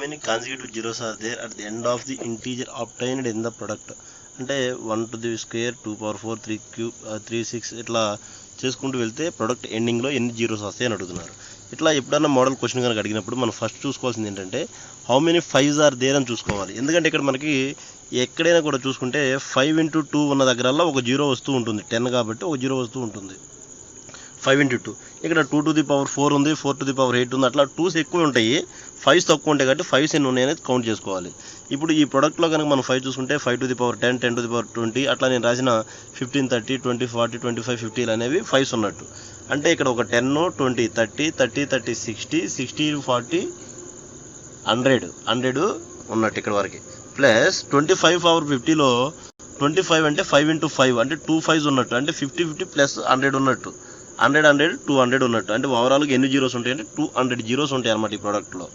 Many consecutive zeros are there at the end of the integer obtained in the product. అంటే 1 to the square 2 power 4 3 cube 3 6 ఇట్లా చేసుకుంటూ వెళ్తే product ఎండింగ్లో ఎన్ని zeros వస్తాయి అని అడుగుతున్నారు. ఇట్లా ఎప్పుడన్నా మోడల్ క్వశ్చన్ కనుక అడిగినప్పుడు మనం ఫస్ట్ చూసుకోవాల్సింది ఏంటంటే how many 5s are there అని చూసుకోవాలి. ఎందుకంటే ఇక్కడ మనకి ఎక్కడైనా కూడా చూసుకుంటే 5 into 2 ఉన్న దగ్గరల్లో ఒక జీరో వస్తూ ఉంటుంది. 10 కాబట్టి ఒక జీరో వస్తూ ఉంటుంది. 5 into 2 ఇక్కడ 2 to the power 4 ఉంది, 4 to the power 8 ఉంది. అట్లా 2s ఎక్కువ ఉంటాయి, 5s తక్కువ ఉంటాయి కాబట్టి 5s ఎన్ని ఉన్నాయి అనేది కౌంట్ చేసుకోవాలి. ఇప్పుడు ఈ ప్రొడక్ట్లో కనుక మనం 5 చూసుకుంటే 5 to the power 10, 10 to the power 20 అట్లా నేను రాసిన 15 30 20 40 25 50 అనేవి 5s ఉన్నట్టు. అంటే ఇక్కడ ఒక 10 20 30 30 30 60 60 40 100 ఉన్నట్టు ఇక్కడ వరకు. ప్లస్ 25 power 50లో 25 అంటే 5 into 5 అంటే 2 5s ఉన్నట్టు. అంటే 50 50 ప్లస్ 100 ఉన్నట్టు. 100 200 ఉన్నట్టు. అంటే ఓవరాల్గా ఎన్ని జీరోస్ ఉంటాయి అంటే 200 జీరోస్ ఉంటాయి అన్నమాట ఈ ప్రోడక్ట్లో.